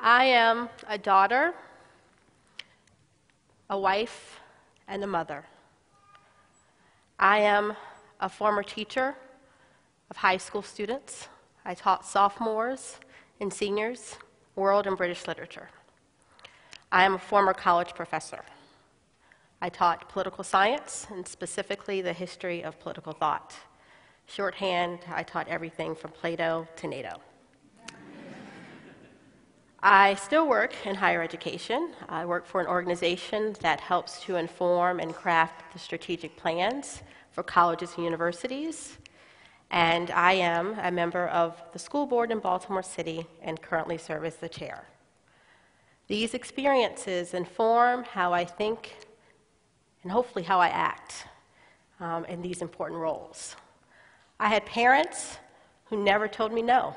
I am a daughter, a wife, and a mother. I am a former teacher of high school students. I taught sophomores and seniors world and British literature. I am a former college professor. I taught political science, and specifically the history of political thought. Shorthand, I taught everything from Plato to NATO. I still work in higher education. I work for an organization that helps to inform and craft the strategic plans for colleges and universities. And I am a member of the school board in Baltimore City and currently serve as the chair. These experiences inform how I think and hopefully how I act in these important roles. I had parents who never told me no.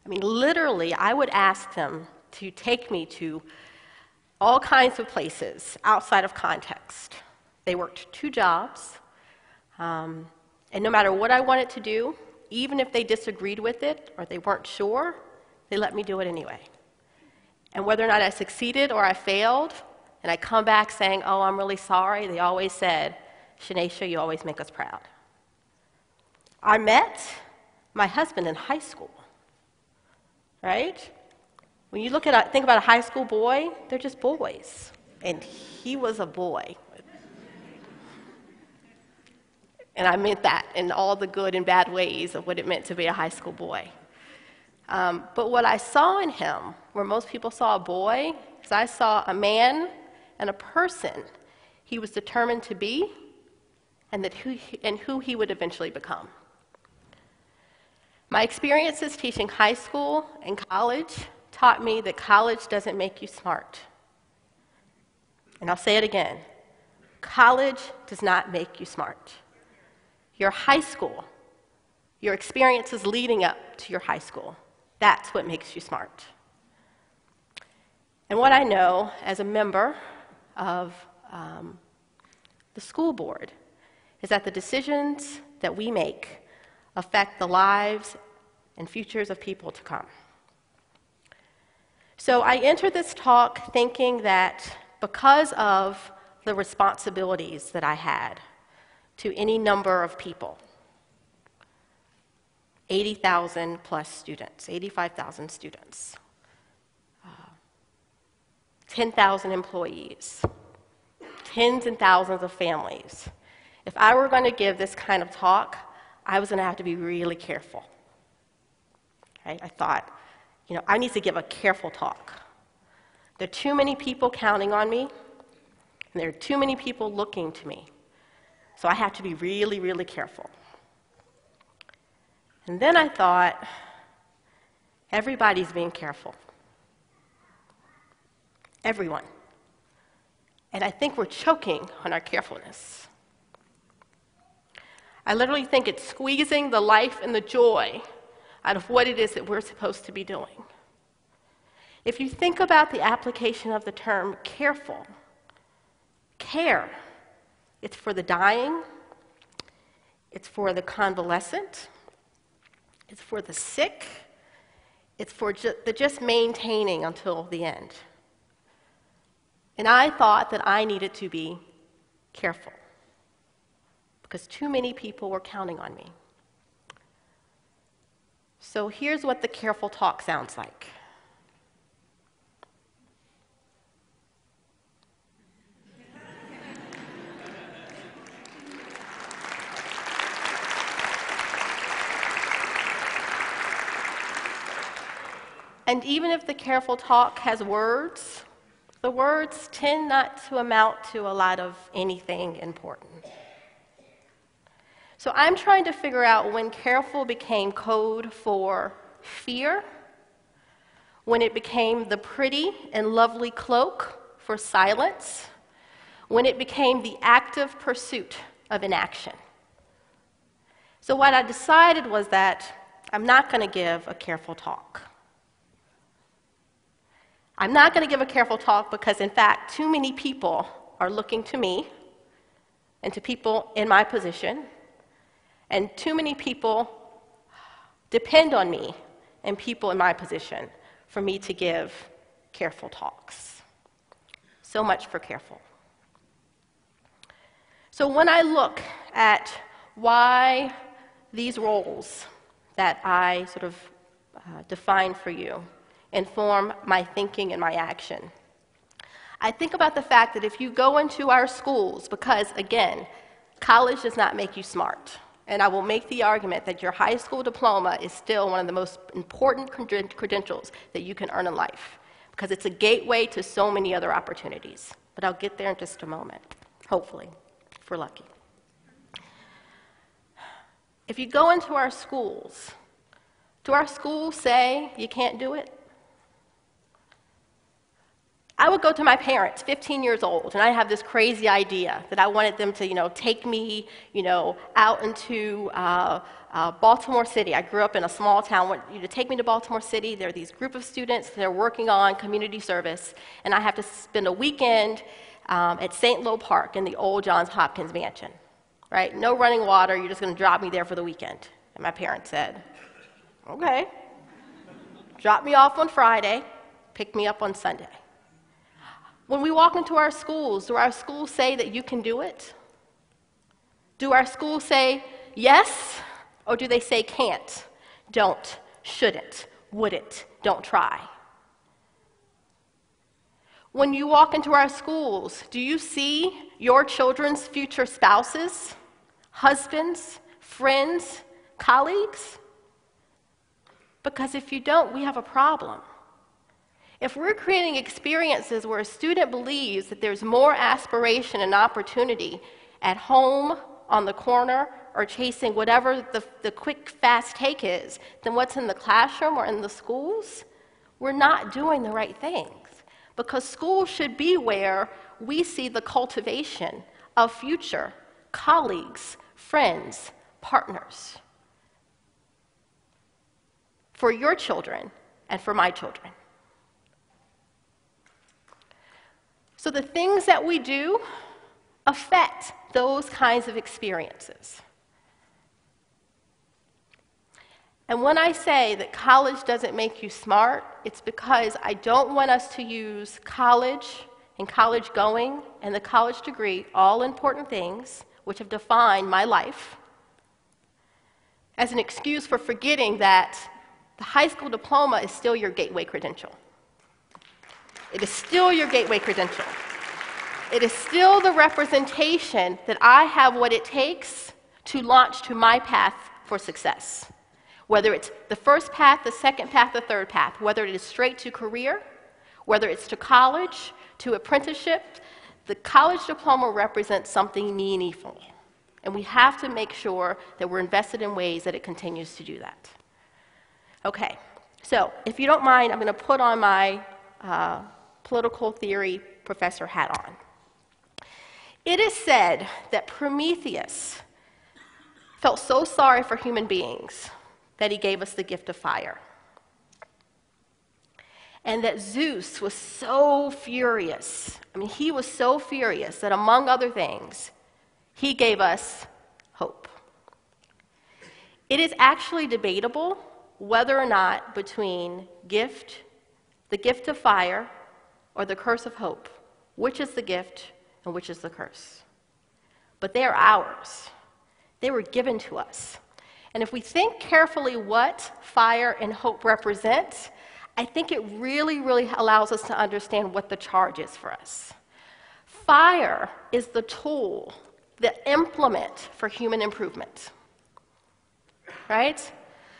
I mean, literally, I would ask them to take me to all kinds of places outside of context. They worked 2 jobs, and no matter what I wanted to do, even if they disagreed with it or they weren't sure, they let me do it anyway. And whether or not I succeeded or I failed, and I come back saying, "Oh, I'm really sorry," they always said, "Shanaysha, you always make us proud." I met my husband in high school. Right? When you think about a high school boy, they're just boys. And he was a boy. And I meant that in all the good and bad ways of what it meant to be a high school boy. But what I saw in him, where most people saw a boy, is I saw a man and a person he was determined to be and who he would eventually become. My experiences teaching high school and college taught me that college doesn't make you smart. And I'll say it again. College does not make you smart. Your high school, your experiences leading up to your high school, that's what makes you smart. And what I know as a member of the school board is that the decisions that we make affect the lives and futures of people to come. So I entered this talk thinking that because of the responsibilities that I had to any number of people, 80,000 plus students, 85,000 students, 10,000 employees, tens and thousands of families, if I were going to give this kind of talk, I was going to have to be really careful. Right? I thought, I need to give a careful talk. There are too many people counting on me, and there are too many people looking to me. So I have to be really, really careful. And then I thought, everybody's being careful. Everyone. And I think we're choking on our carefulness. I literally think it's squeezing the life and the joy out of what it is that we're supposed to be doing. If you think about the application of the term careful, care, it's for the dying, it's for the convalescent, it's for the sick, it's for the just maintaining until the end. And I thought that I needed to be careful, because too many people were counting on me. So here's what the careful talk sounds like. And even if the careful talk has words, the words tend not to amount to a lot of anything important. So I'm trying to figure out when careful became code for fear, when it became the pretty and lovely cloak for silence, when it became the active pursuit of inaction. So what I decided was that I'm not going to give a careful talk. I'm not going to give a careful talk because, in fact, too many people are looking to me and to people in my position, and too many people depend on me and people in my position for me to give careful talks. So much for careful. So when I look at why these roles that I sort of define for you inform my thinking and my action, I think about the fact that if you go into our schools, because again, college does not make you smart, and I will make the argument that your high school diploma is still one of the most important credentials that you can earn in life, because it's a gateway to so many other opportunities. But I'll get there in just a moment, hopefully, if we're lucky. If you go into our schools, do our schools say you can't do it? I would go to my parents, 15 years old, and I have this crazy idea that I wanted them to, take me, out into Baltimore City. I grew up in a small town. I want you to take me to Baltimore City. There are these group of students that are working on community service, and I have to spend a weekend at St. Lo Park in the old Johns Hopkins mansion, right? No running water. You're just going to drop me there for the weekend. And my parents said, okay. Drop me off on Friday, pick me up on Sunday. When we walk into our schools, do our schools say that you can do it? Do our schools say yes, or do they say can't, don't, shouldn't, wouldn't, don't try? When you walk into our schools, do you see your children's future spouses, husbands, friends, colleagues? Because if you don't, we have a problem. If we're creating experiences where a student believes that there's more aspiration and opportunity at home, on the corner, or chasing whatever the quick, fast take is than what's in the classroom or in the schools, we're not doing the right things. Because school should be where we see the cultivation of future colleagues, friends, partners for your children and for my children. So the things that we do affect those kinds of experiences. And when I say that college doesn't make you smart, it's because I don't want us to use college and college going and the college degree, all important things which have defined my life, as an excuse for forgetting that the high school diploma is still your gateway credential. It is still your gateway credential. It is still the representation that I have what it takes to launch to my path for success. Whether it's the first path, the second path, the third path, whether it is straight to career, whether it's to college, to apprenticeship, the college diploma represents something meaningful. And we have to make sure that we're invested in ways that it continues to do that. Okay, so if you don't mind, I'm going to put on my political theory professor hat on. It is said that Prometheus felt so sorry for human beings that he gave us the gift of fire. And that Zeus was so furious, he was so furious that among other things, he gave us hope. It is actually debatable whether or not between the gift of fire, or the curse of hope, which is the gift and which is the curse. But they are ours. They were given to us. And if we think carefully what fire and hope represent, I think it really, really allows us to understand what the charge is for us. Fire is the tool, the implement for human improvement, right?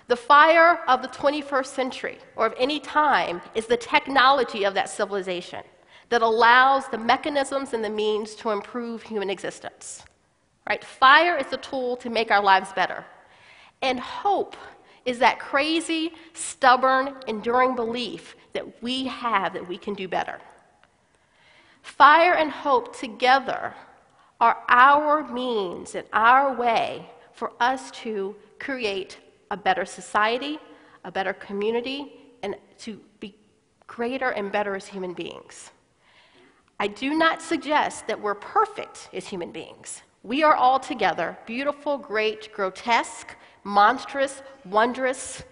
The fire of the 21st century, or of any time, is the technology of that civilization that allows the mechanisms and the means to improve human existence. Right? Fire is the tool to make our lives better. And hope is that crazy, stubborn, enduring belief that we have that we can do better. Fire and hope together are our means and our way for us to create a better society, a better community, and to be greater and better as human beings. I do not suggest that we're perfect as human beings. We are all together beautiful, great, grotesque, monstrous, wondrous,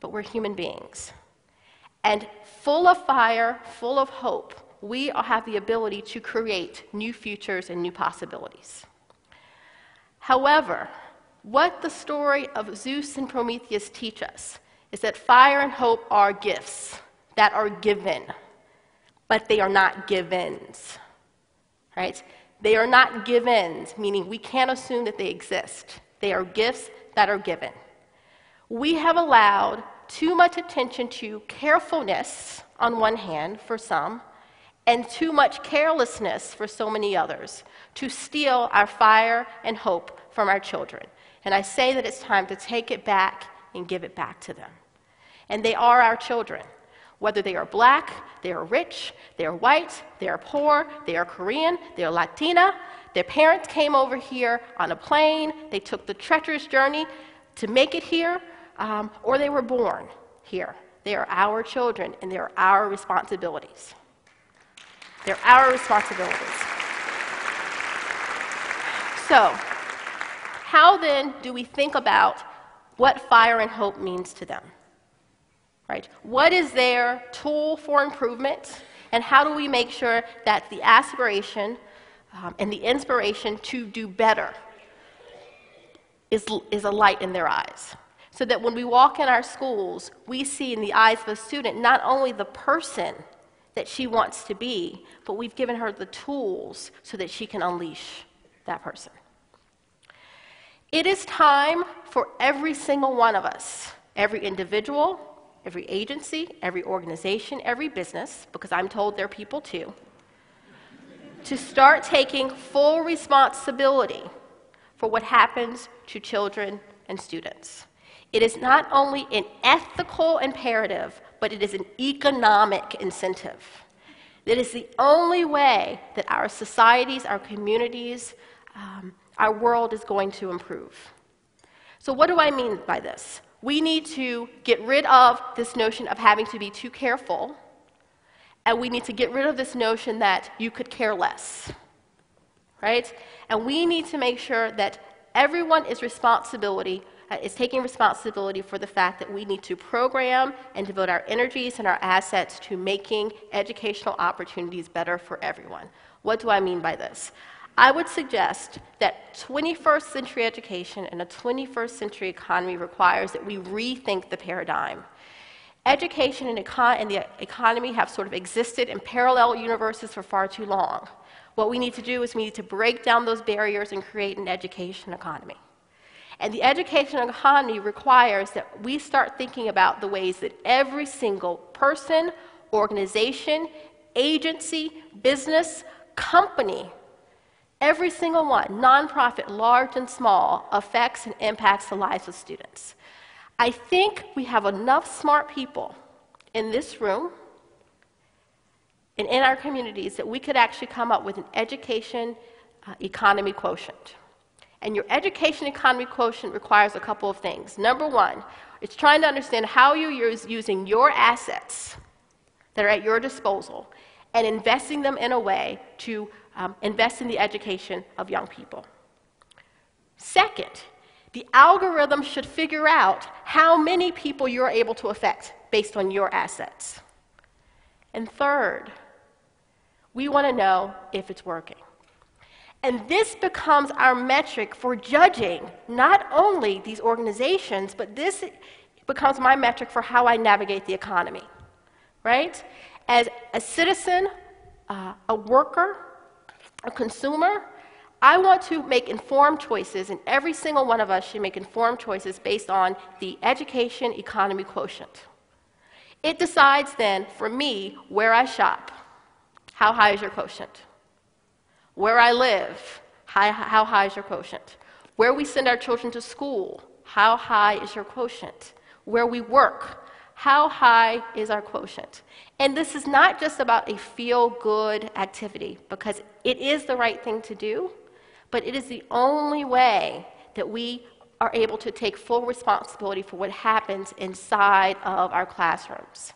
but we're human beings. And full of fire, full of hope, we have the ability to create new futures and new possibilities. However, what the story of Zeus and Prometheus teach us is that fire and hope are gifts that are given, but they are not givens, right? They are not givens, meaning we can't assume that they exist. They are gifts that are given. We have allowed too much attention to carefulness on one hand for some, and too much carelessness for so many others to steal our fire and hope from our children. And I say that it's time to take it back and give it back to them. And they are our children. Whether they are black, they are rich, they are white, they are poor, they are Korean, they are Latina, their parents came over here on a plane, they took the treacherous journey to make it here, or they were born here. They are our children, and they are our responsibilities. They're our responsibilities. So, how then do we think about what fire and hope means to them? Right? What is their tool for improvement, and how do we make sure that the aspiration and the inspiration to do better is a light in their eyes? So that when we walk in our schools, we see in the eyes of a student not only the person that she wants to be, but we've given her the tools so that she can unleash that person. It is time for every single one of us, every individual, every agency, every organization, every business, because I'm told they're people too, to start taking full responsibility for what happens to children and students. It is not only an ethical imperative, but it is an economic incentive. It is the only way that our societies, our communities, our world is going to improve. So what do I mean by this? We need to get rid of this notion of having to be too careful, and we need to get rid of this notion that you could care less, right? And we need to make sure that everyone is taking responsibility for the fact that we need to program and devote our energies and our assets to making educational opportunities better for everyone. What do I mean by this? I would suggest that 21st century education and a 21st century economy requires that we rethink the paradigm. Education and the economy have sort of existed in parallel universes for far too long. What we need to do is we need to break down those barriers and create an education economy. And the education economy requires that we start thinking about the ways that every single person, organization, agency, business, company, every single one, nonprofit, large and small, affects and impacts the lives of students. I think we have enough smart people in this room and in our communities that we could actually come up with an education economy quotient. And your education economy quotient requires a couple of things. Number one, it's trying to understand how you're using your assets that are at your disposal and investing them in a way to invest in the education of young people. Second, the algorithm should figure out how many people you're able to affect based on your assets. And third, we want to know if it's working. And this becomes our metric for judging not only these organizations, but this becomes my metric for how I navigate the economy, right? As a citizen, a worker, a consumer, I want to make informed choices, and every single one of us should make informed choices based on the education economy quotient. It decides then, for me, where I shop. How high is your quotient? Where I live, how high is your quotient? Where we send our children to school, how high is your quotient? Where we work, how high is our quotient? And this is not just about a feel-good activity, because it is the right thing to do, but it is the only way that we are able to take full responsibility for what happens inside of our classrooms,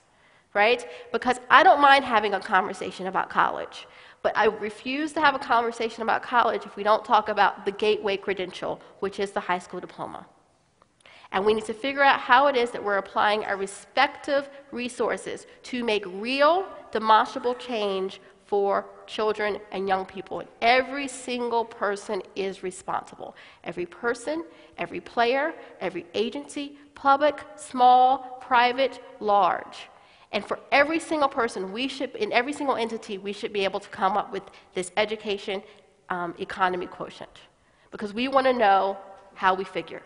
right? Because I don't mind having a conversation about college, but I refuse to have a conversation about college if we don't talk about the gateway credential, which is the high school diploma. And we need to figure out how it is that we're applying our respective resources to make real, demonstrable change for children and young people. And every single person is responsible. Every person, every player, every agency, public, small, private, large. And for every single person, in every single entity, we should be able to come up with this education economy quotient, because we want to know how we figure.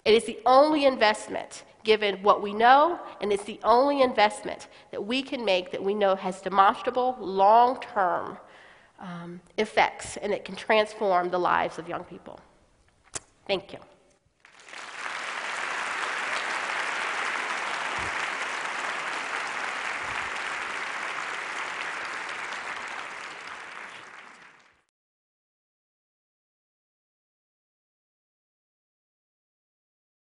It is the only investment, given what we know, and it's the only investment that we can make that we know has demonstrable, long-term effects, and it can transform the lives of young people. Thank you.